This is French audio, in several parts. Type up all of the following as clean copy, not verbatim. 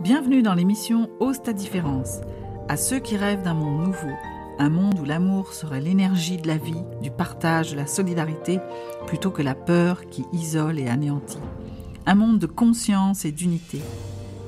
Bienvenue dans l'émission Ose ta différence. À ceux qui rêvent d'un monde nouveau, un monde où l'amour serait l'énergie de la vie, du partage, de la solidarité, plutôt que la peur qui isole et anéantit. Un monde de conscience et d'unité.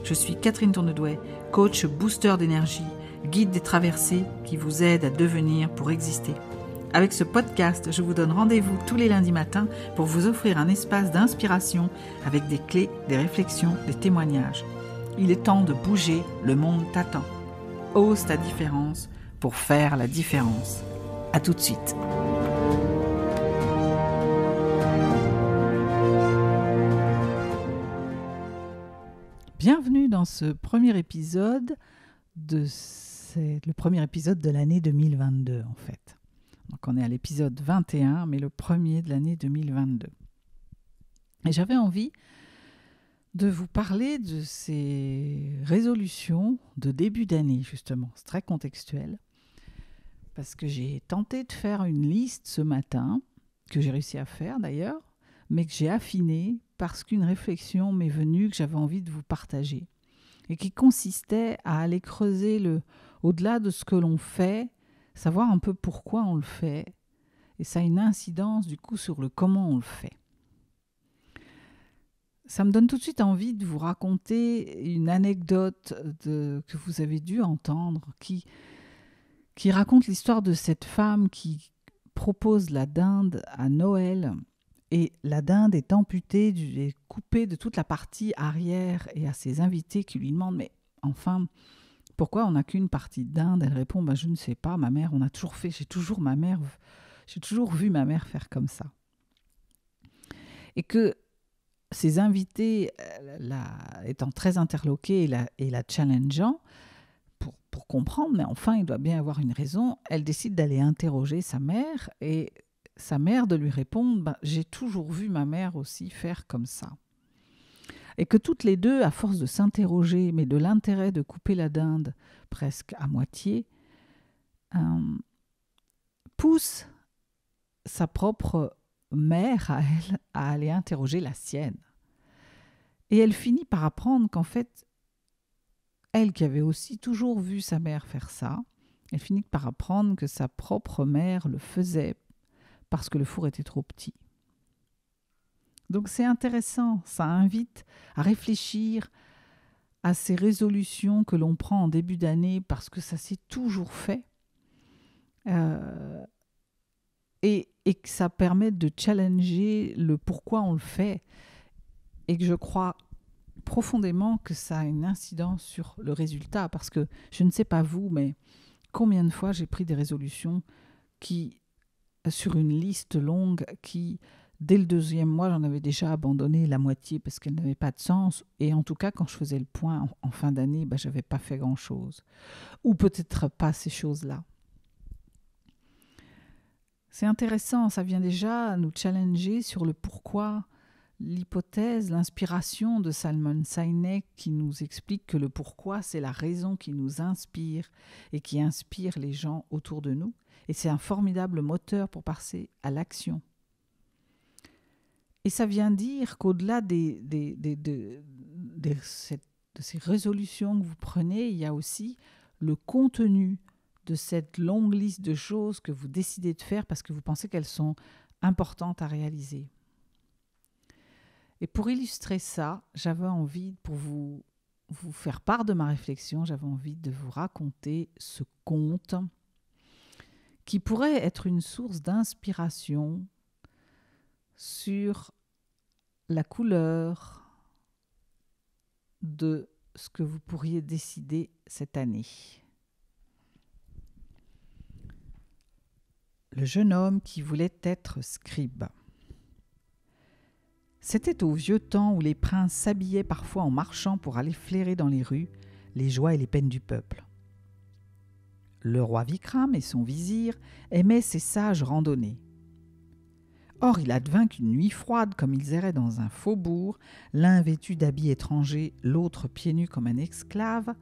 Je suis Catherine Tournedouet, coach booster d'énergie, guide des traversées qui vous aide à devenir pour exister. Avec ce podcast, je vous donne rendez-vous tous les lundis matins pour vous offrir un espace d'inspiration avec des clés, des réflexions, des témoignages. Il est temps de bouger, le monde t'attend. Ose ta différence pour faire la différence. À tout de suite. Bienvenue dans ce premier épisode le premier épisode de l'année 2022 en fait. Donc on est à l'épisode 21, mais le premier de l'année 2022. Et j'avais envie de vous parler de ces résolutions de début d'année, justement. C'est très contextuel, parce que j'ai tenté de faire une liste ce matin, que j'ai réussi à faire d'ailleurs, mais que j'ai affinée parce qu'une réflexion m'est venue que j'avais envie de vous partager, et qui consistait à aller creuser au-delà de ce que l'on fait, savoir un peu pourquoi on le fait, et ça a une incidence du coup sur le comment on le fait. Ça me donne tout de suite envie de vous raconter une anecdote que vous avez dû entendre, qui raconte l'histoire de cette femme qui propose la dinde à Noël, et la dinde est amputée, est coupée de toute la partie arrière, et à ses invités qui lui demandent « Mais enfin, pourquoi on n'a qu'une partie de dinde ?» Elle répond « Je ne sais pas, ma mère, on a toujours fait, j'ai toujours vu ma mère faire comme ça. » Et que ses invités, étant très interloqués et la challengeant pour comprendre, mais enfin, il doit bien avoir une raison, elle décide d'aller interroger sa mère, et sa mère de lui répondre « J'ai toujours vu ma mère aussi faire comme ça. » Et que toutes les deux, à force de s'interroger, mais de l'intérêt de couper la dinde presque à moitié, poussent sa propre mère à elle à aller interroger la sienne. Et elle finit par apprendre qu'en fait, elle qui avait aussi toujours vu sa mère faire ça, elle finit par apprendre que sa propre mère le faisait parce que le four était trop petit. Donc c'est intéressant, ça invite à réfléchir à ces résolutions que l'on prend en début d'année parce que ça s'est toujours fait. Et que ça permet de challenger le pourquoi on le fait, et que je crois profondément que ça a une incidence sur le résultat, parce que je ne sais pas vous, mais combien de fois j'ai pris des résolutions sur une liste longue qui, dès le 2e mois, j'en avais déjà abandonné la moitié parce qu'elle n'avait pas de sens, et en tout cas quand je faisais le point en fin d'année, je n'avais pas fait grand-chose, ou peut-être pas ces choses-là. C'est intéressant, ça vient déjà nous challenger sur le pourquoi, l'hypothèse, l'inspiration de Simon Sinek qui nous explique que le pourquoi, c'est la raison qui nous inspire et qui inspire les gens autour de nous. Et c'est un formidable moteur pour passer à l'action. Et ça vient dire qu'au-delà de ces résolutions que vous prenez, il y a aussi le contenu de cette longue liste de choses que vous décidez de faire parce que vous pensez qu'elles sont importantes à réaliser. Et pour illustrer ça, j'avais envie, pour vous faire part de ma réflexion, j'avais envie de vous raconter ce conte qui pourrait être une source d'inspiration sur la couleur de ce que vous pourriez décider cette année. Le jeune homme qui voulait être scribe. C'était au vieux temps où les princes s'habillaient parfois en marchant pour aller flairer dans les rues les joies et les peines du peuple. Le roi Vikram et son vizir aimaient ces sages randonnées. Or, il advint qu'une nuit froide, comme ils erraient dans un faubourg, l'un vêtu d'habits étrangers, l'autre pieds nus comme un esclave,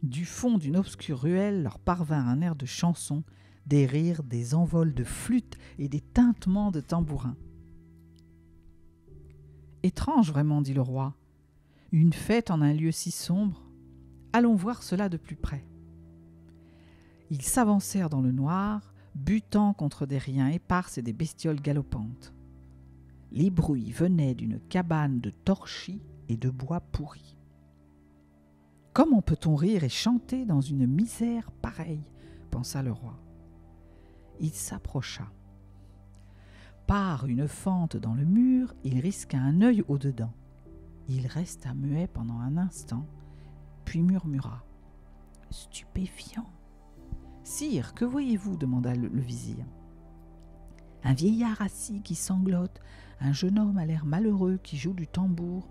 du fond d'une obscure ruelle leur parvint un air de chanson, des rires, des envols de flûtes et des tintements de tambourins. « Étrange vraiment, dit le roi, une fête en un lieu si sombre. Allons voir cela de plus près. » Ils s'avancèrent dans le noir, butant contre des riens épars et des bestioles galopantes. Les bruits venaient d'une cabane de torchis et de bois pourris. « Comment peut-on rire et chanter dans une misère pareille ?» pensa le roi. Il s'approcha. Par une fente dans le mur, il risqua un œil au-dedans. Il resta muet pendant un instant, puis murmura. « Stupéfiant !»« Sire, que voyez-vous » demanda le vizir. « Un vieillard assis qui sanglote, un jeune homme à l'air malheureux qui joue du tambour,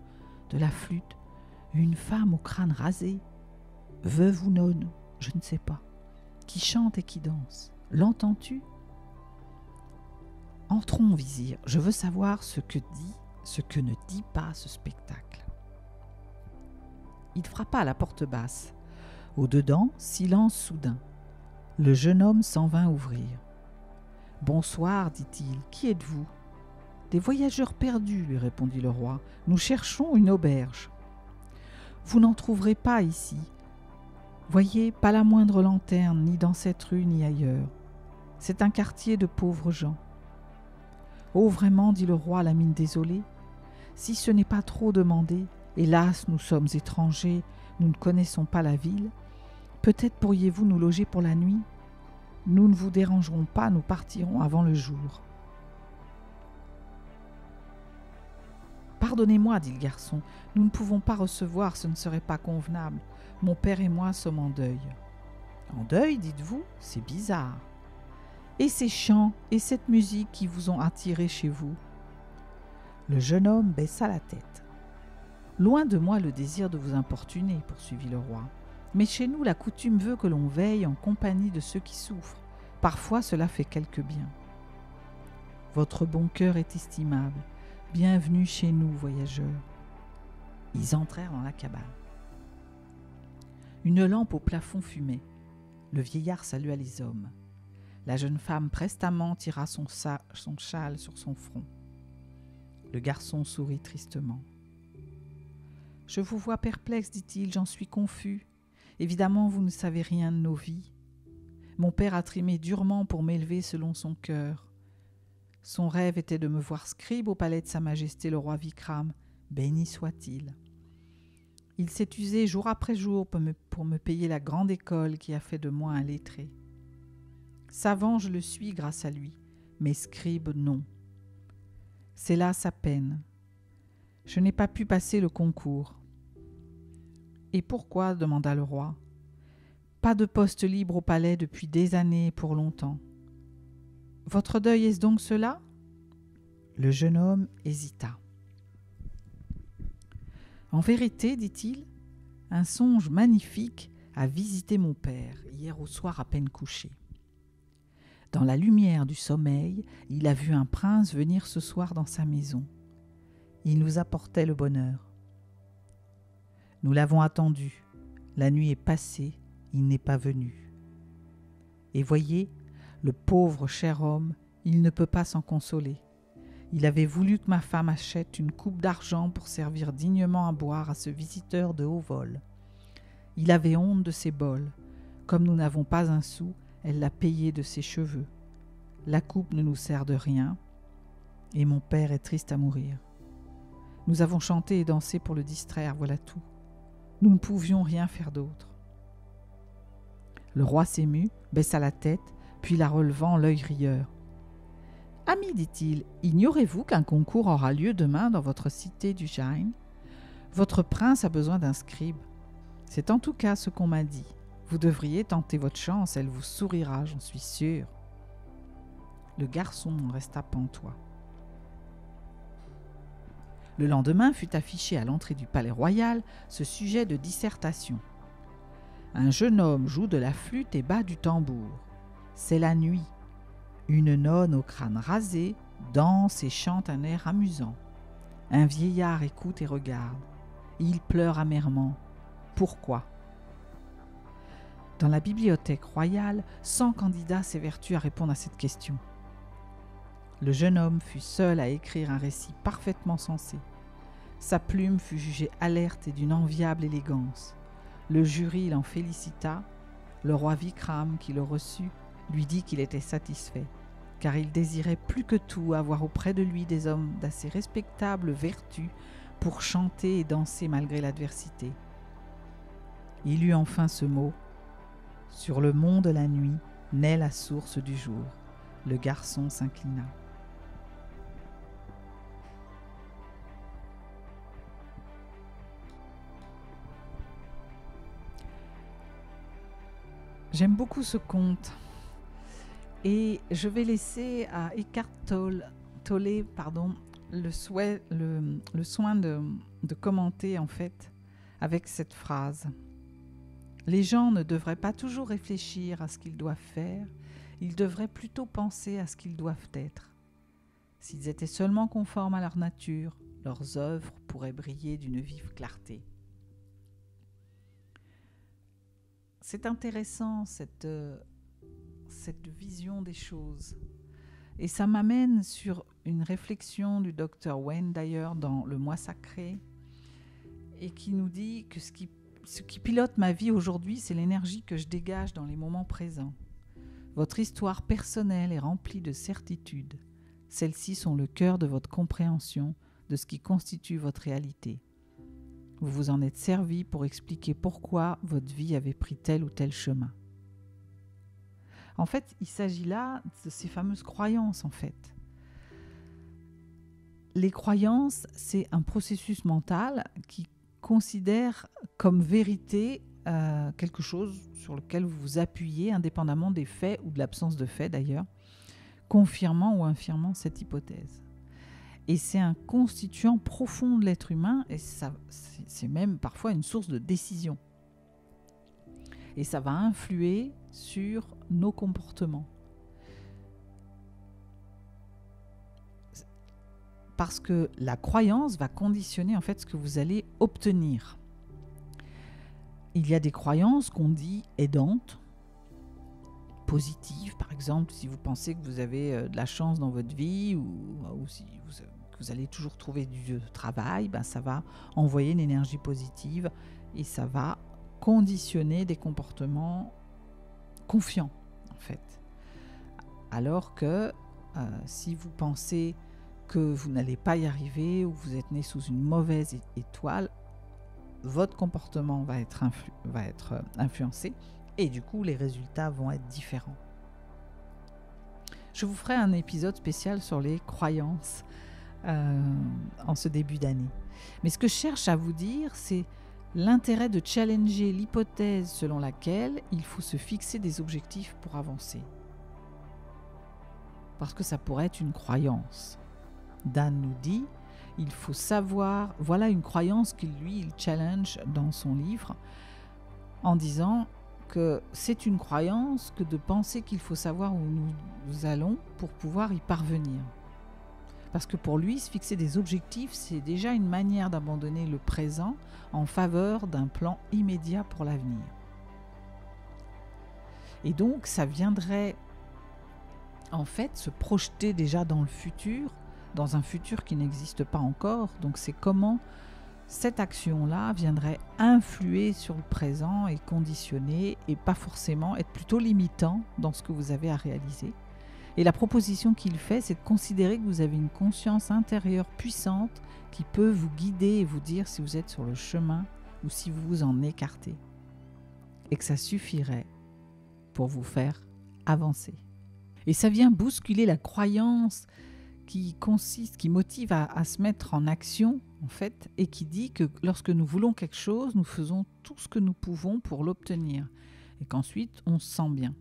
de la flûte, une femme au crâne rasé, veuve ou nonne, je ne sais pas, qui chante et qui danse. L'entends-tu ? Entrons, vizir, je veux savoir ce que ne dit pas ce spectacle. » Il frappa à la porte basse. Au-dedans, silence soudain. Le jeune homme s'en vint ouvrir. « Bonsoir, dit-il, qui êtes-vous ? » ?»« Des voyageurs perdus, lui répondit le roi. Nous cherchons une auberge. »« Vous n'en trouverez pas ici. Voyez, pas la moindre lanterne, ni dans cette rue, ni ailleurs. C'est un quartier de pauvres gens. »« Oh, vraiment, dit le roi, la mine désolée. Si ce n'est pas trop demandé, hélas, nous sommes étrangers, nous ne connaissons pas la ville. Peut-être pourriez-vous nous loger pour la nuit ? Nous ne vous dérangerons pas, nous partirons avant le jour. » « Pardonnez-moi, dit le garçon, nous ne pouvons pas recevoir, ce ne serait pas convenable. Mon père et moi sommes en deuil. »« En deuil, dites-vous ? C'est bizarre. Et ces chants et cette musique qui vous ont attiré chez vous ?» Le jeune homme baissa la tête. « Loin de moi le désir de vous importuner, poursuivit le roi. Mais chez nous, la coutume veut que l'on veille en compagnie de ceux qui souffrent. Parfois, cela fait quelque bien. Votre bon cœur est estimable. Bienvenue chez nous, voyageurs. » Ils entrèrent dans la cabane. Une lampe au plafond fumait. Le vieillard salua les hommes. La jeune femme prestement tira son châle sur son front. Le garçon sourit tristement. « Je vous vois perplexe, dit-il, j'en suis confus. Évidemment, vous ne savez rien de nos vies. Mon père a trimé durement pour m'élever selon son cœur. Son rêve était de me voir scribe au palais de Sa Majesté le roi Vikram, béni soit-il. Il s'est usé jour après jour pour me payer la grande école qui a fait de moi un lettré. Savant, je le suis grâce à lui, mais scribe, non. C'est là sa peine. Je n'ai pas pu passer le concours. »« Et pourquoi ?» demanda le roi. « Pas de poste libre au palais depuis des années et pour longtemps. » « Votre deuil est-ce donc cela ?» Le jeune homme hésita. « En vérité, dit-il, un songe magnifique a visité mon père hier au soir à peine couché. Dans la lumière du sommeil, il a vu un prince venir ce soir dans sa maison. Il nous apportait le bonheur. Nous l'avons attendu. La nuit est passée, il n'est pas venu. Et voyez, le pauvre cher homme, il ne peut pas s'en consoler. Il avait voulu que ma femme achète une coupe d'argent pour servir dignement à boire à ce visiteur de haut vol. Il avait honte de ses bols. Comme nous n'avons pas un sou, elle l'a payé de ses cheveux. La coupe ne nous sert de rien, et mon père est triste à mourir. Nous avons chanté et dansé pour le distraire, voilà tout. Nous ne pouvions rien faire d'autre. » Le roi s'émut, baissa la tête, puis la relevant l'œil rieur. « Ami, dit-il, ignorez-vous qu'un concours aura lieu demain dans votre cité du Jain ? Votre prince a besoin d'un scribe. C'est en tout cas ce qu'on m'a dit. Vous devriez tenter votre chance, elle vous sourira, j'en suis sûr. » Le garçon en resta pantois. Le lendemain fut affiché à l'entrée du palais royal ce sujet de dissertation. Un jeune homme joue de la flûte et bat du tambour. C'est la nuit. Une nonne au crâne rasé danse et chante un air amusant. Un vieillard écoute et regarde. Il pleure amèrement. Pourquoi ? Dans la bibliothèque royale, 100 candidats s'évertuent à répondre à cette question. Le jeune homme fut seul à écrire un récit parfaitement sensé. Sa plume fut jugée alerte et d'une enviable élégance. Le jury l'en félicita. Le roi Vikram, qui le reçut, lui dit qu'il était satisfait, car il désirait plus que tout avoir auprès de lui des hommes d'assez respectables vertus pour chanter et danser malgré l'adversité. Il eut enfin ce mot: « Sur le mont de la nuit naît la source du jour. » Le garçon s'inclina. J'aime beaucoup ce conte et je vais laisser à Eckhart Tolle le soin de commenter en fait avec cette phrase. Les gens ne devraient pas toujours réfléchir à ce qu'ils doivent faire, ils devraient plutôt penser à ce qu'ils doivent être. S'ils étaient seulement conformes à leur nature, leurs œuvres pourraient briller d'une vive clarté. C'est intéressant cette vision des choses. Et ça m'amène sur une réflexion du Dr. Wayne d'ailleurs dans Le Moi Sacré, et qui nous dit que ce qui pilote ma vie aujourd'hui, c'est l'énergie que je dégage dans les moments présents. Votre histoire personnelle est remplie de certitudes. Celles-ci sont le cœur de votre compréhension de ce qui constitue votre réalité. Vous vous en êtes servi pour expliquer pourquoi votre vie avait pris tel ou tel chemin. En fait, il s'agit là de ces fameuses croyances, en fait. Les croyances, c'est un processus mental qui considère comme vérité quelque chose sur lequel vous vous appuyez, indépendamment des faits ou de l'absence de faits d'ailleurs, confirmant ou infirmant cette hypothèse. Et c'est un constituant profond de l'être humain, et c'est même parfois une source de décision. Et ça va influer sur nos comportements. Parce que la croyance va conditionner en fait ce que vous allez obtenir. Il y a des croyances qu'on dit aidantes, positives. Par exemple, si vous pensez que vous avez de la chance dans votre vie ou si vous allez toujours trouver du travail, ben ça va envoyer une énergie positive et ça va conditionner des comportements confiants en fait. Alors que si vous pensez que vous n'allez pas y arriver ou vous êtes né sous une mauvaise étoile, votre comportement va être influencé et du coup les résultats vont être différents. Je vous ferai un épisode spécial sur les croyances en ce début d'année. Mais ce que je cherche à vous dire, c'est l'intérêt de challenger l'hypothèse selon laquelle il faut se fixer des objectifs pour avancer. Parce que ça pourrait être une croyance. Dan nous dit, il faut savoir, voilà une croyance qu'il il challenge dans son livre, en disant que c'est une croyance que de penser qu'il faut savoir où nous allons pour pouvoir y parvenir. Parce que pour lui, se fixer des objectifs, c'est déjà une manière d'abandonner le présent en faveur d'un plan immédiat pour l'avenir. Et donc, ça viendrait en fait se projeter déjà dans le futur, dans un futur qui n'existe pas encore. Donc, c'est comment cette action-là viendrait influer sur le présent et conditionner et pas forcément être plutôt limitant dans ce que vous avez à réaliser. Et la proposition qu'il fait, c'est de considérer que vous avez une conscience intérieure puissante qui peut vous guider et vous dire si vous êtes sur le chemin ou si vous vous en écartez. Et que ça suffirait pour vous faire avancer. Et ça vient bousculer la croyance qui motive à se mettre en action, en fait, et qui dit que lorsque nous voulons quelque chose, nous faisons tout ce que nous pouvons pour l'obtenir, et qu'ensuite, on se sent bien.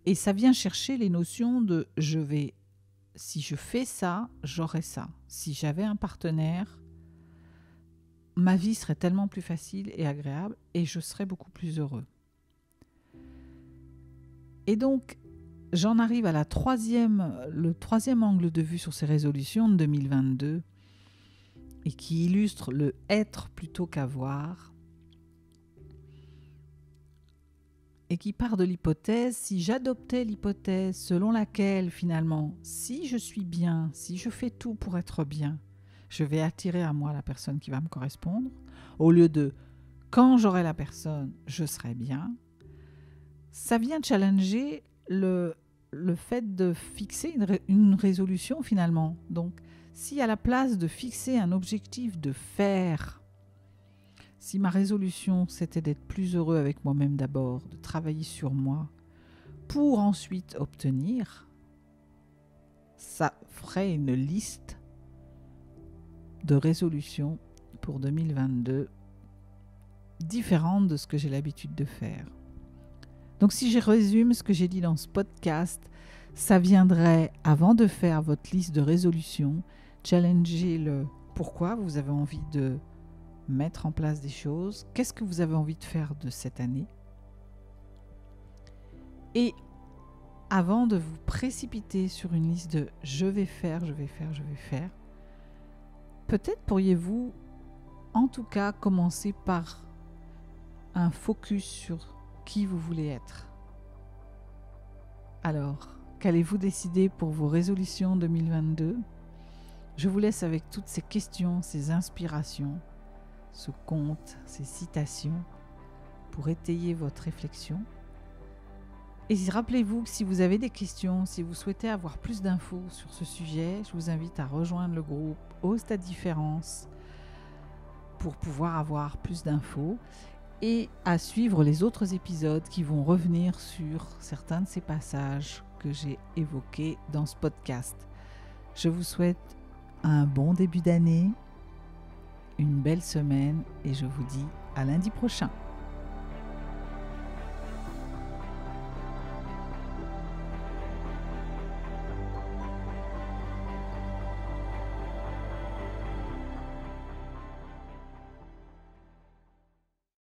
Et ça vient chercher les notions de si je fais ça, j'aurai ça. Si j'avais un partenaire, ma vie serait tellement plus facile et agréable, et je serais beaucoup plus heureux. Et donc, j'en arrive à le troisième angle de vue sur ces résolutions de 2022 et qui illustre le être plutôt qu'avoir et qui part de l'hypothèse, si j'adoptais l'hypothèse selon laquelle finalement, si je suis bien, si je fais tout pour être bien, je vais attirer à moi la personne qui va me correspondre, au lieu de quand j'aurai la personne, je serai bien, ça vient challenger le fait de fixer une résolution finalement. Donc, si à la place de fixer un objectif de faire, si ma résolution c'était d'être plus heureux avec moi-même d'abord, de travailler sur moi, pour ensuite obtenir, ça ferait une liste de résolutions pour 2022 différente de ce que j'ai l'habitude de faire. Donc si je résume ce que j'ai dit dans ce podcast, ça viendrait, avant de faire votre liste de résolutions, challenger le pourquoi vous avez envie de mettre en place des choses, qu'est-ce que vous avez envie de faire de cette année. Et avant de vous précipiter sur une liste de je vais faire, peut-être pourriez-vous en tout cas commencer par un focus sur qui vous voulez être. Alors, qu'allez-vous décider pour vos résolutions 2022 ? Je vous laisse avec toutes ces questions, ces inspirations, ce conte, ces citations pour étayer votre réflexion. Et rappelez-vous que si vous avez des questions, si vous souhaitez avoir plus d'infos sur ce sujet, je vous invite à rejoindre le groupe Ose ta différence pour pouvoir avoir plus d'infos et à suivre les autres épisodes qui vont revenir sur certains de ces passages que j'ai évoqués dans ce podcast. Je vous souhaite un bon début d'année, une belle semaine et je vous dis à lundi prochain.